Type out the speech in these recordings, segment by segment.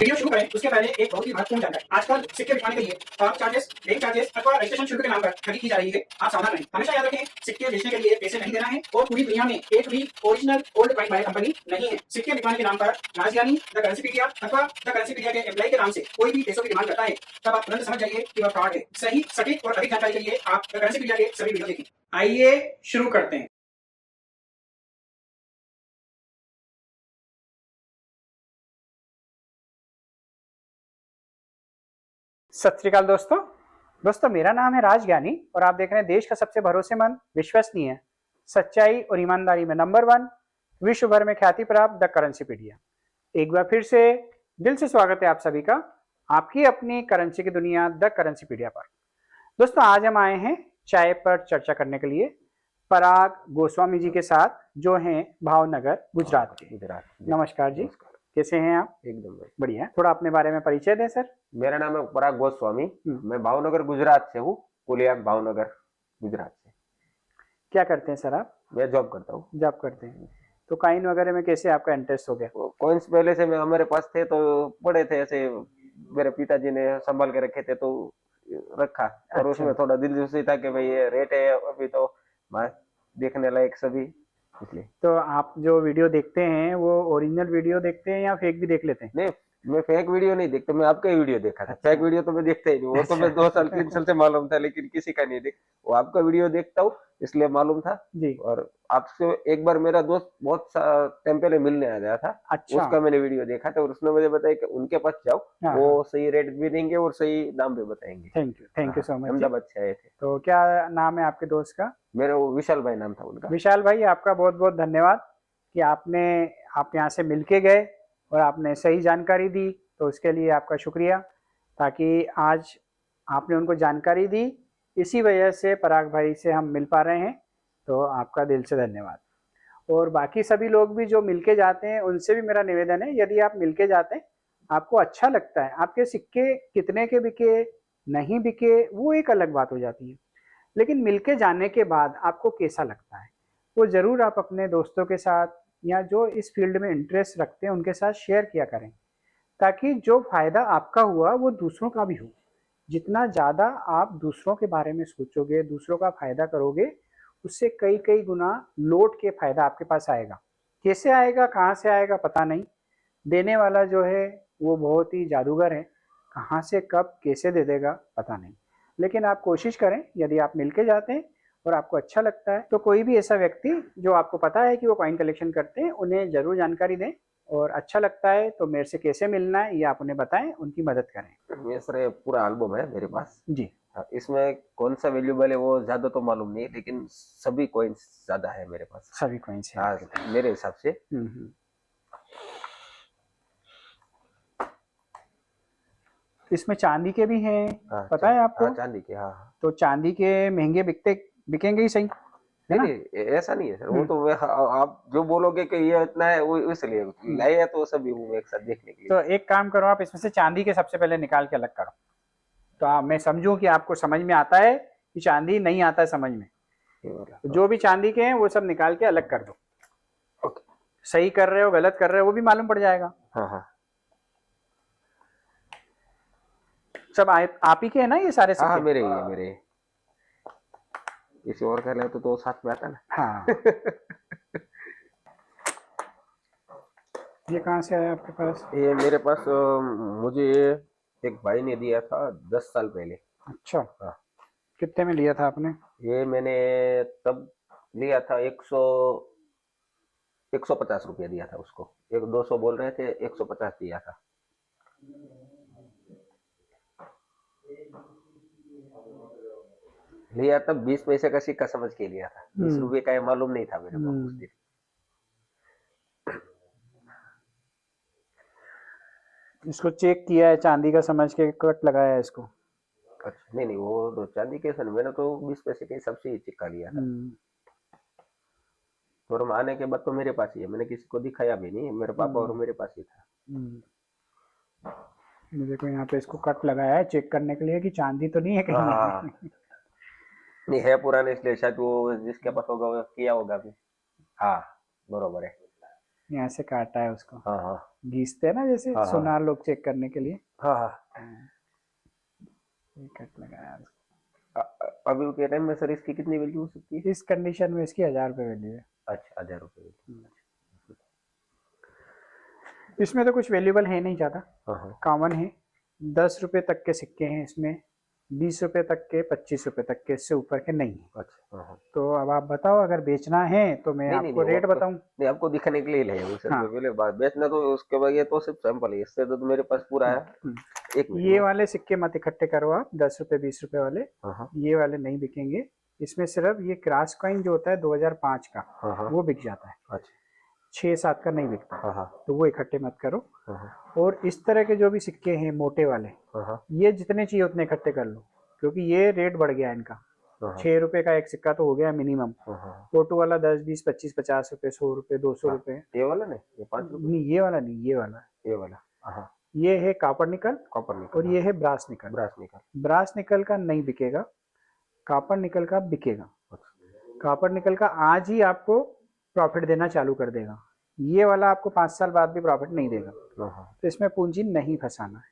Video शुरू करें उसके पहले एक बहुत ही महत्वपूर्ण जानकारी। आजकल सिक्के बिकवाने के लिए पार्क चार्जेस, बैंक चार्जेस अथवा रजिस्ट्रेशन शुल्क के नाम पर ठगी की जा रही है। आप सावधान रहें। हमेशा याद रखें, सिक्के बेचने के लिए पैसे नहीं देना है और पूरी दुनिया में एक भी original old coin buyer company नहीं है। सिक्के बिकवाने के नाम पर नाजियानी, द करेंसीपीडिया अथवा द करेंसीपीडिया के एम्प्लॉय के नाम से कोई भी पैसों की डिमांड करता है, तब आप तुरंत समझ जाइए कि वह फ्रॉड है। सही, सटीक और अधिक जानकारी के लिए आप द करेंसीपीडिया के सभी वीडियो देखें। आइए शुरू करते हैं। सत श्री अकाल दोस्तों मेरा नाम है राज ज्ञानी और आप देख रहे हैं देश का सबसे भरोसेमंद, विश्वसनीय, सच्चाई और ईमानदारी में नंबर 1, विश्व भर में ख्याति प्राप्त द करेंसीपीडिया। एक बार फिर से दिल से स्वागत है आप सभी का आपकी अपनी करेंसी की दुनिया द करेंसीपीडिया पर। दोस्तों आज हम आए हैं चाय पर चर्चा करने के लिए पराग गोस्वामी जी के साथ, जो हैं भावनगर गुजरात के। नमस्कार जी, कैसे हैं आप? एकदम बढ़िया। थोड़ा अपने बारे में परिचय दें सर। मेरा नाम है पराग गोस्वामी, मैं भावनगर गुजरात से हूँ। कुलियाक भावनगर गुजरात से। क्या करते हैं सर आप? मैं जॉब करता हूँ। जॉब करते हैं, तो कॉइन वगैरह में कैसे आपका इंटरेस्ट हो गया? कॉइन्स पहले से हमारे पास थे, तो पड़े थे ऐसे, मेरे पिताजी ने संभाल के रखे थे तो रखा। और उसमें थोड़ा दिलचस्पी था कि भाई ये रेट है अभी तो देखने लायक सभी, इसलिए। तो आप जो वीडियो देखते हैं वो ओरिजिनल वीडियो देखते हैं या फेक भी देख लेते हैं? नहीं, मैं फेक वीडियो नहीं देखता, मैं आपका ही वीडियो देखा था। फेक वीडियो तो मैं देखता ही नहीं, वो तो मैं 2 साल 3 साल से मालूम था, लेकिन किसी का नहीं देख, वो आपका वीडियो देखता हूँ इसलिए मालूम था जी। और आपसे एक बार मेरा दोस्त बहुत टाइम पहले मिलने आ गया था। अच्छा। उसका मैंने वीडियो देखा था और उसने मुझे बताया कि उनके पास जाओ, वो सही रेट भी देंगे और सही दाम भी बताएंगे। Thank you so much. Ahmedabad से आए थे। तो क्या नाम है आपके दोस्त का? मेरा वो विशाल भाई नाम था उनका। विशाल भाई, आपका बहुत बहुत धन्यवाद कि आप यहाँ से मिल के गए और आपने सही जानकारी दी, तो उसके लिए आपका शुक्रिया। ताकि आज आपने उनको जानकारी दी, इसी वजह से पराग भाई से हम मिल पा रहे हैं, तो आपका दिल से धन्यवाद। और बाकी सभी लोग भी जो मिलके जाते हैं उनसे भी मेरा निवेदन है, यदि आप मिलके जाते हैं, आपको अच्छा लगता है, आपके सिक्के कितने के बिके नहीं बिके वो एक अलग बात हो जाती है, लेकिन मिलके जाने के बाद आपको कैसा लगता है वो ज़रूर आप अपने दोस्तों के साथ या जो इस फील्ड में इंटरेस्ट रखते हैं उनके साथ शेयर किया करें, ताकि जो फ़ायदा आपका हुआ वो दूसरों का भी हो। जितना ज़्यादा आप दूसरों के बारे में सोचोगे, दूसरों का फ़ायदा करोगे, उससे कई कई गुना लौट के फ़ायदा आपके पास आएगा। कैसे आएगा, कहाँ से आएगा पता नहीं, देने वाला जो है वो बहुत ही जादूगर है, कहाँ से कब कैसे दे देगा पता नहीं। लेकिन आप कोशिश करें, यदि आप मिलके जाते हैं और आपको अच्छा लगता है, तो कोई भी ऐसा व्यक्ति जो आपको पता है कि वो कॉइन कलेक्शन करते हैं, उन्हें ज़रूर जानकारी दें। और अच्छा लगता है तो मेरे से कैसे मिलना है ये आप उन्हें बताएं, उनकी मदद करें। ये सर पूरा एल्बम है मेरे पास जी। इसमें कौन सा वैल्यूबल है वो ज्यादा तो मालूम नहीं, लेकिन सभी कॉइन्स ज्यादा है मेरे पास। सभी कॉइन्स हैं मेरे हिसाब से। इसमें चांदी के भी हैं, पता है आपको? चांदी के, हाँ। तो चांदी के महंगे बिकेंगे ही सही, है ना? नहीं, ऐसा नहीं है सर, वो तो आप जो बोलोगे कि ये इतना है वो इसलिए लाए है, तो सभी वो एक साथ देखने के लिए। तो एक काम करो, आप इसमें से चांदी के सबसे पहले निकाल के अलग करो, तो मैं समझूं कि आपको समझ में आता है कि चांदी नहीं आता है समझ में। तो जो भी चांदी के हैं वो सब निकाल के अलग कर दो। सही कर रहे हो गलत कर रहे हो वो भी मालूम पड़ जाएगा। हाँ। सब आप ही के हैं ना ये सारे सिक्के? हाँ, मेरे ही है, मेरे। किसी और का ले तो साथ में आता ना। हाँ। ये कहाँ से आया आपके पास? ये मेरे पास मुझे एक भाई ने दिया था 10 साल पहले। अच्छा। हाँ। कितने में लिया था आपने? ये मैंने तब लिया था 150 रुपया दिया था उसको। 200 बोल रहे थे, 150 दिया था। लिया तब 20 पैसे का सिक्का समझ के लिया था, 20 रुपये का मालूम नहीं था मेरे को उस दिन। इसको चेक किया है, चांदी का समझ के कट लगाया है इसको? अच्छा, नहीं वो तो चांदी के सन, मैंने तो 20 पैसे के हिसाब से ही सिक्का लिया था। और हम आने के बाद तो मेरे पास ही है, मैंने किसी को दिखाया भी नहीं, मेरे पापा और मेरे पास ही था। देखो यहाँ पे इसको कट लगाया है चेक करने के लिए कि चांदी तो नहीं है कहीं। हाँ। नहीं है पुराने, इसलिए शायद वो जिसके पास होगा वो किया होगा भी। हाँ, बरोबर है। यहाँ से काटा है उसको, हाँ हाँ घिसते हैं ना जैसे हाँ हाँ सोनार लोग चेक करने के लिए। हाँ हाँ। ये कट लगाया उसको। अभी के टाइम में सर इसकी कितनी वैल्यू हो सकती है? इस कंडीशन में इसकी 1000 रुपये वैल्यू है। अच्छा, 1000 रुपये। इसमें तो कुछ वैल्यूबल है नहीं ज़्यादा, हाँ हाँ कॉमन है। 10 रुपये तक के सिक्के हैं इसमें, 20 रुपये तक के, 25 रुपये तक के, इससे ऊपर के नहीं है। अच्छा हाँ हाँ। तो अब आप बताओ, अगर बेचना है तो मैं नहीं आपको नहीं, वो रेट आपको बताऊं? नहीं, आपको दिखाने के लिए लाए वो सर। हाँ। पहले बात बेचना तो उसके बाद, ये तो सिर्फ सैंपल है, इससे तो मेरे पास पूरा है। एक मिनट ये में। वाले सिक्के मत इकट्ठे करो आप, 10 रुपये 20 रुपये वाले, हाँ हाँ ये वाले नहीं बिकेंगे। इसमें सिर्फ ये क्रॉस कॉइन जो होता है 2005 का, हाँ हाँ। वो बिक जाता है, अच्छा 6-7 का नहीं बिकता, हाँ हाँ तो वो इकट्ठे मत करो। हाँ हाँ और इस तरह के जो भी सिक्के हैं मोटे वाले, हाँ हाँ ये जितने चाहिए उतने इकट्ठे कर लो, क्योंकि ये रेट बढ़ गया इनका। हाँ 6 रुपये का एक सिक्का तो हो गया मिनिमम। हाँ हाँ। फोटो वाला 10, 20, 25, 50 रुपये, 100 रुपये, 200 रुपये। ये वाला नहीं, ये 5 रुपये। नहीं, ये वाला नहीं, ये वाला। ये वाला हाँ। ये है कॉपर निकल कॉपर निकल और ये है ब्रास निकल। ब्रास निकल। ब्रास निकल का नहीं बिकेगा, कॉपर निकल का बिकेगा। कॉपर निकल का आज ही आपको प्रॉफिट देना चालू कर देगा, ये वाला आपको 5 साल बाद भी प्रॉफिट नहीं देगा। हाँ हाँ तो इसमें पूंजी नहीं फंसाना है,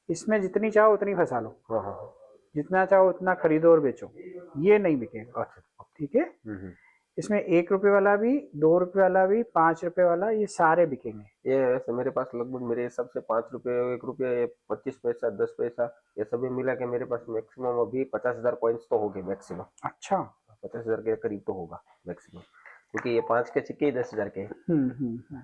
इसमें जितनी चाहो उतनी फंसा लो, हाँ हाँ। जितना चाहो उतना खरीदो और बेचो, ये नहीं बिकेगा। अच्छा ठीक है। हम्म। इसमें 1 रुपये वाला भी, 2 रुपये वाला भी, 5 रुपये वाला, ये सारे बिकेंगे। ये ऐसे मेरे पास लगभग मेरे हिसाब से 5 रुपये, 1 रुपये, 25 पैसा, 10 पैसा, ये सभी मिला के मेरे पास मैक्सिमम अभी 50,000 कॉइन्स तो हो गए मैक्सिमम। अच्छा। 50,000 के करीब तो होगा मैक्सिमम, क्योंकि ये 5 के सिक्के ही 10,000 के हैं।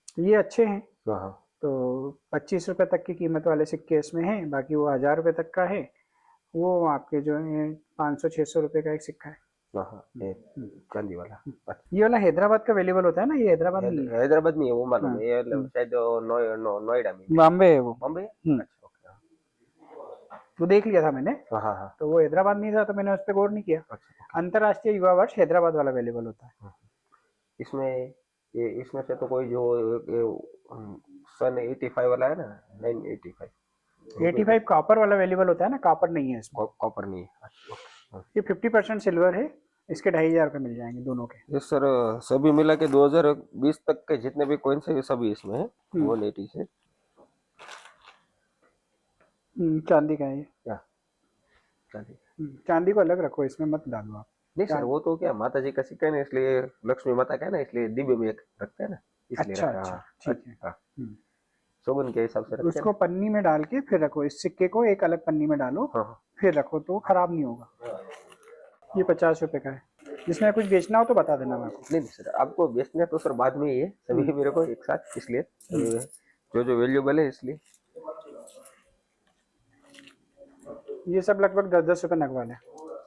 तो ये अच्छे हैं। हाँ हाँ तो 25 रुपये तक की कीमत वाले सिक्के इसमें हैं, बाकी वो 1000 रुपये तक का है, वो आपके जो है 500-600 रुपये का एक सिक्का है। हाँ हाँ, ये चांदी वाला। अच्छा, ये वाला हैदराबाद का अवेलेबल होता है ना, ये हैदराबाद नहीं है, हैदराबाद में है वो मालूम हाँ, है, ये शायद नोएडा में। बॉम्बे है वो। बॉम्बे। हम्म, अच्छा ओके। तो देख लिया था मैंने, हाँ हाँ हाँ। तो वो हैदराबाद नहीं था तो मैंने उस पर गौर नहीं किया। अच्छा अंतर्राष्ट्रीय युवा वर्ष हैदराबाद वाला अवेलेबल होता है। इसमें ये इसमें से तो कोई जो सन 85 वाला है ना, 985 85 कॉपर वाला अवेलेबल होता है ना, कॉपर नहीं है इसमें। कॉपर नहीं है। अच्छा, okay। ये 50% सिल्वर है, इसके 2500 मिल जाएंगे दोनों के। ये सर सभी मिला के 2020 तक के जितने भी कॉइन्स है ये सभी इसमें है, 180 से। चांदी का है ये। क्या चांदी? चांदी को अलग रखो, इसमें मत डालो आप। नहीं सर, वो तो क्या माता जी का सिक्का है ना, इसलिए लक्ष्मी माता का है ना, इसलिए डिब्बे में एक रखते हैं ना, इसलिए अच्छा रखा। अच्छा, हाँ, ठीक है। हाँ, शोभन के हिसाब से रखते हैं उसको पन्नी में डाल के फिर रखो, इस सिक्के को एक अलग पन्नी में डालो, ना। हाँ हाँ। फिर रखो तो खराब नहीं होगा। ये 50 रुपये का है, जिसमें कुछ बेचना हो तो बता देना मेरे को। नहीं सर, आपको बेचना तो सर बाद में ही है, सभी मेरे को एक साथ, इसलिए जो जो वैल्यूबल है इसलिए। ये सब लगभग 10-10 रुपये नग वाले।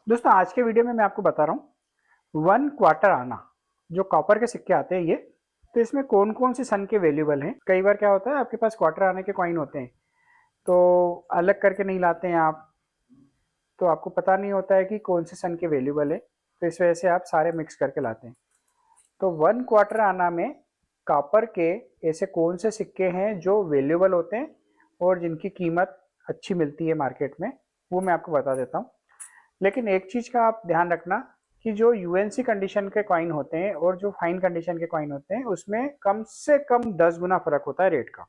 दोस्तों आज के वीडियो में मैं आपको बता रहा हूँ 1 क्वार्टर आना जो कॉपर के सिक्के आते हैं ये, तो इसमें कौन कौन से सन के वैल्यूबल हैं। कई बार क्या होता है आपके पास क्वार्टर आने के कॉइन होते हैं तो अलग करके नहीं लाते हैं आप, तो आपको पता नहीं होता है कि कौन से सन के वैल्यूबल है, तो इस वजह से आप सारे मिक्स करके लाते हैं। तो 1 क्वार्टर आना में कॉपर के ऐसे कौन से सिक्के हैं जो वैल्यूबल होते हैं और जिनकी कीमत अच्छी मिलती है मार्केट में, वो मैं आपको बता देता हूँ। लेकिन एक चीज़ का आप ध्यान रखना कि जो यूएनसी कंडीशन के कॉइन होते हैं और जो फाइन कंडीशन के कॉइन होते हैं उसमें कम से कम 10 गुना फर्क होता है रेट का।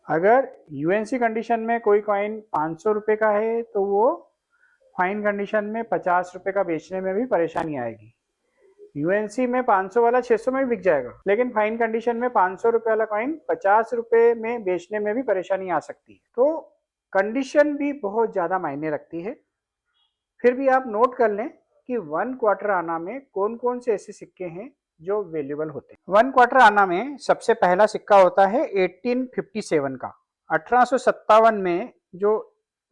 अगर यूएनसी कंडीशन में कोई कॉइन 500 रुपये का है तो वो फाइन कंडीशन में 50 रुपये का बेचने में भी परेशानी आएगी। यूएनसी में 500 वाला 600 में भी बिक जाएगा, लेकिन फाइन कंडीशन में 500 रुपये वाला कॉइन 50 रुपये में बेचने में भी परेशानी आ सकती है। तो कंडीशन भी बहुत ज़्यादा मायने रखती है। फिर भी आप नोट कर लें कि 1 क्वार्टर आना में कौन कौन से ऐसे सिक्के हैं जो वैल्यूबल होते हैं। 1 क्वार्टर आना में सबसे पहला सिक्का होता है 1857 का। 1857 में जो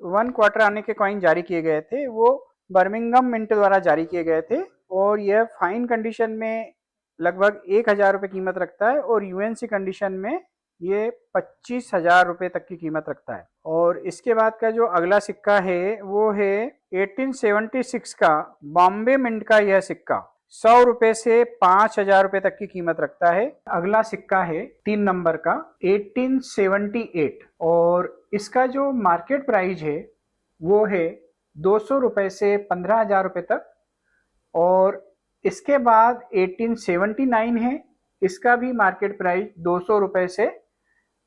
1 क्वार्टर आने के कॉइन जारी किए गए थे वो बर्मिंघम मिंट द्वारा जारी किए गए थे और यह फाइन कंडीशन में लगभग 1000 रुपये कीमत रखता है और यूएनसी कंडीशन में ये 25,000 रुपये तक की कीमत रखता है। और इसके बाद का जो अगला सिक्का है वो है 1876 का बॉम्बे मिंट का। यह सिक्का 100 रुपये से 5,000 रुपये तक की कीमत रखता है। अगला सिक्का है 3 नंबर का 1878 और इसका जो मार्केट प्राइस है वो है 200 रुपये से 15,000 रुपये तक। और इसके बाद 1879 है, इसका भी मार्केट प्राइस 200 रुपए से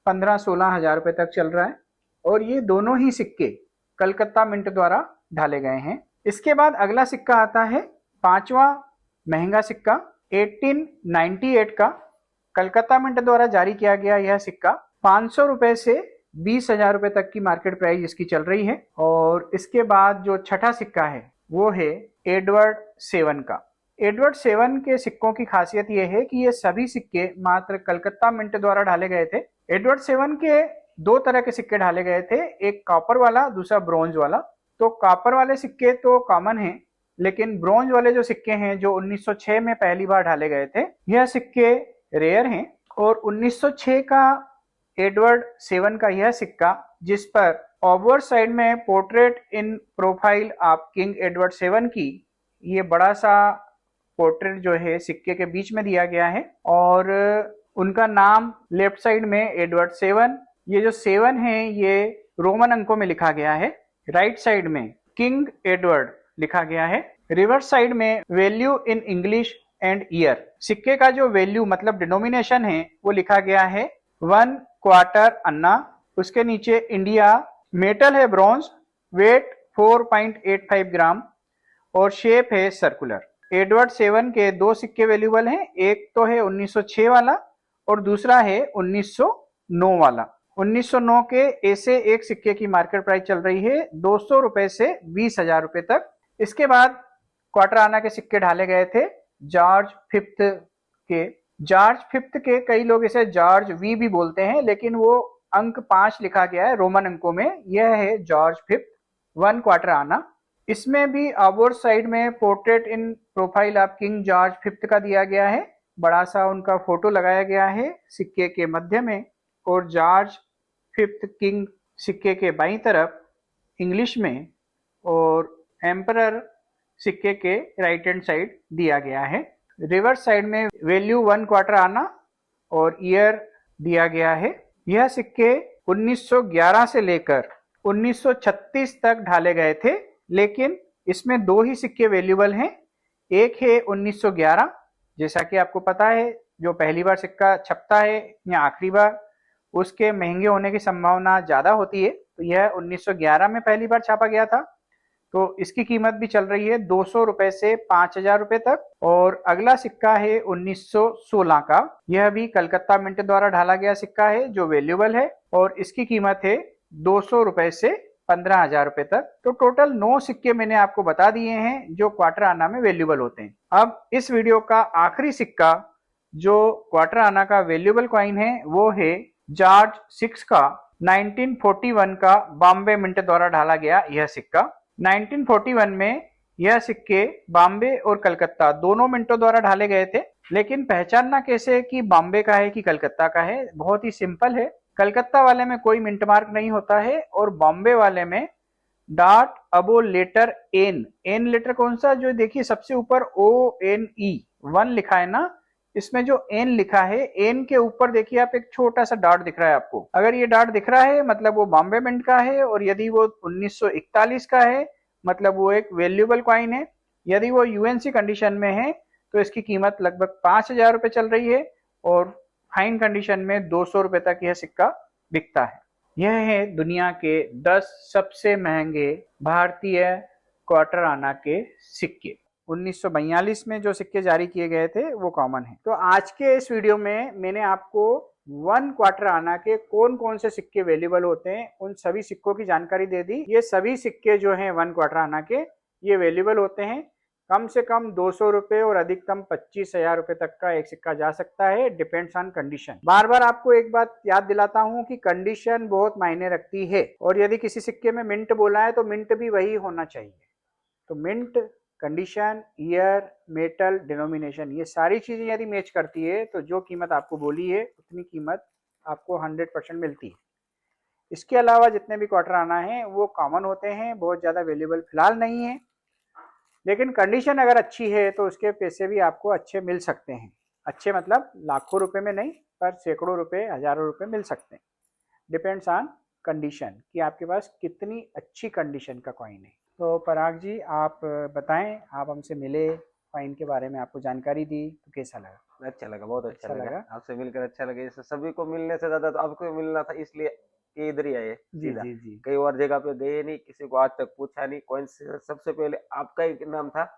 15-16 हजार रुपए तक चल रहा है और ये दोनों ही सिक्के कलकत्ता मिंट द्वारा ढाले गए हैं। इसके बाद अगला सिक्का आता है पांचवा महंगा सिक्का 1898 का, कलकत्ता मिंट द्वारा जारी किया गया यह सिक्का 500 रुपए से 20,000 रुपए तक की मार्केट प्राइस इसकी चल रही है। और इसके बाद जो छठा सिक्का है वो है एडवर्ड 7 का। एडवर्ड 7 के सिक्कों की खासियत यह है कि ये सभी सिक्के मात्र कलकत्ता मिंट द्वारा ढाले गए थे। एडवर्ड 7 के दो तरह के सिक्के ढाले गए थे, एक कॉपर वाला, दूसरा ब्रोंज वाला। तो कॉपर वाले सिक्के तो कॉमन हैं, लेकिन ब्रोंज वाले जो सिक्के हैं जो 1906 में पहली बार ढाले गए थे, यह सिक्के रेयर हैं। और 1906 का एडवर्ड 7 का यह सिक्का, जिस पर ओवर साइड में portrait in profile of king Edward 7 की ये बड़ा सा पोर्ट्रेट जो है सिक्के के बीच में दिया गया है और उनका नाम लेफ्ट साइड में एडवर्ड 7, ये जो 7 है ये रोमन अंकों में लिखा गया है। राइट साइड में किंग एडवर्ड लिखा गया है। रिवर्स साइड में value in English and year, सिक्के का जो वैल्यू मतलब डिनोमिनेशन है वो लिखा गया है 1 क्वार्टर अन्ना। उसके नीचे इंडिया, मेटल है ब्रॉन्ज, वेट 4.85 ग्राम और शेप है सर्कुलर। एडवर्ड 7 के दो सिक्के वैल्यूबल हैं, एक तो है 1906 वाला और दूसरा है 1909 वाला। 1909 के ऐसे एक सिक्के की मार्केट प्राइस चल रही है 200 रुपए से 20,000 रुपए तक। इसके बाद क्वार्टर आना के सिक्के ढाले गए थे जॉर्ज 5th के। जॉर्ज 5th के कई लोग इसे जॉर्ज वी भी बोलते हैं, लेकिन वो अंक 5 लिखा गया है रोमन अंकों में, यह है जॉर्ज 5th 1 क्वार्टर आना। इसमें भी आवर साइड में portrait in profile of king George 5th का दिया गया है, बड़ा सा उनका फोटो लगाया गया है सिक्के के मध्य में और जॉर्ज 5th किंग सिक्के के बाईं तरफ इंग्लिश में और एम्परर सिक्के के राइट हैंड साइड दिया गया है। रिवर्स साइड में वैल्यू 1 क्वार्टर आना और ईयर दिया गया है। यह सिक्के 1911 से लेकर 1936 तक ढाले गए थे, लेकिन इसमें दो ही सिक्के वैल्यूबल हैं। एक है 1911, जैसा कि आपको पता है जो पहली बार सिक्का छपता है या आखिरी बार, उसके महंगे होने की संभावना ज्यादा होती है। तो यह 1911 में पहली बार छापा गया था, तो इसकी कीमत भी चल रही है 200 रुपए से 5,000 रुपए तक। और अगला सिक्का है 1916 का, यह भी कलकत्ता मिंट द्वारा ढाला गया सिक्का है जो वैल्यूबल है और इसकी कीमत है 200 रुपए से 15,000 रुपए तक। तो टोटल 9 सिक्के मैंने आपको बता दिए हैं जो क्वार्टर आना में वैल्यूबल होते हैं। अब इस वीडियो का आखिरी सिक्का जो क्वार्टर आना का वैल्यूबल कॉइन है वो है जॉर्ज 6 का 1941 का बॉम्बे मिंट द्वारा ढाला गया यह सिक्का। 1941 में यह सिक्के बॉम्बे और कलकत्ता दोनों मिंटों द्वारा ढाले गए थे, लेकिन पहचानना कैसे कि बॉम्बे का है कि कलकत्ता का है, बहुत ही सिंपल है। कलकत्ता वाले में कोई मिंट मार्क नहीं होता है और बॉम्बे वाले में डॉट अबो लेटर एन, एन लेटर कौन सा, जो देखिए सबसे ऊपर ONE 1 लिखा है ना, इसमें जो एन लिखा है, एन के ऊपर देखिए आप एक छोटा सा डॉट दिख रहा है आपको। अगर ये डॉट दिख रहा है मतलब वो बॉम्बे मिंट का है, और यदि वो 1941 का है मतलब वो एक वैल्यूबल कॉइन है। यदि वो UNC कंडीशन में है तो इसकी कीमत लगभग 5,000 रुपए चल रही है और फाइन कंडीशन में 200 रुपए तक यह सिक्का बिकता है। यह है दुनिया के 10 सबसे महंगे भारतीय क्वार्टर आना के सिक्के। 1942 में जो सिक्के जारी किए गए थे वो कॉमन है। तो आज के इस वीडियो में मैंने आपको 1 क्वार्टर आना के कौन कौन से सिक्के अवेलेबल होते हैं उन सभी सिक्कों की जानकारी दे दी। ये सभी सिक्के जो हैं 1 क्वार्टर आना के ये अवेलेबल होते हैं। कम से कम 200 रुपए और अधिकतम 25,000 रुपए तक का एक सिक्का जा सकता है, डिपेंड्स ऑन कंडीशन। बार बार आपको एक बात याद दिलाता हूं कि कंडीशन बहुत मायने रखती है, और यदि किसी सिक्के में मिंट बोला है तो मिंट भी वही होना चाहिए। तो mint, condition, year, metal, denomination, ये सारी चीजें यदि मैच करती है तो जो कीमत आपको बोली है उतनी कीमत आपको 100% मिलती है। इसके अलावा जितने भी क्वार्टर आना है वो कॉमन होते हैं, बहुत ज्यादा अवेलेबल फिलहाल नहीं है, लेकिन कंडीशन अगर अच्छी है तो उसके पैसे भी आपको अच्छे मिल सकते हैं। अच्छे मतलब लाखों रुपए में नहीं, पर सैकड़ों रुपए, हजारों रुपए मिल सकते हैं। डिपेंड्स ऑन कंडीशन कि आपके पास कितनी अच्छी कंडीशन का कॉइन है। तो पराग जी आप बताएं, आप हमसे मिले फाइन के बारे में आपको जानकारी दी, तो कैसा लगा? अच्छा लगा, बहुत अच्छा अच्छा लगा लगा। आपसे मिलकर, अच्छा लगा। जैसे सभी को मिलने से ज्यादा तो आपको मिलना था, इसलिए कि इधर ही आए जी सीधा। जी जी। कई और जगह पे गए नहीं, किसी को आज तक पूछा नहीं। कौन से सबसे पहले आपका ही नाम था।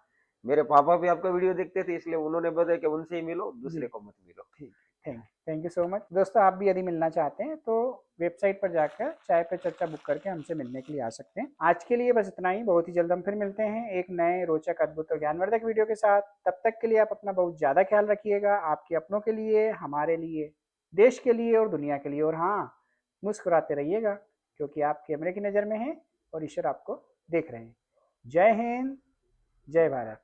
मेरे पापा भी आपका वीडियो देखते थे, इसलिए उन्होंने बताया कि उनसे ही मिलो, जी दूसरे को मत मिलो। ठीक है, थैंक यू सो मच। दोस्तों आप भी यदि मिलना चाहते हैं तो वेबसाइट पर जाकर चाय पे चर्चा बुक करके हमसे मिलने के लिए आ सकते हैं। आज के लिए बस इतना ही। बहुत ही जल्द हम फिर मिलते हैं एक नए रोचक, अद्भुत और ज्ञानवर्धक वीडियो के साथ। तब तक के लिए आप अपना बहुत ज़्यादा ख्याल रखिएगा, आपके अपनों के लिए, हमारे लिए, देश के लिए और दुनिया के लिए। और हाँ, मुस्कुराते रहिएगा, क्योंकि आप कैमरे की नज़र में हैं और ईश्वर आपको देख रहे हैं। जय हिंद, जय भारत।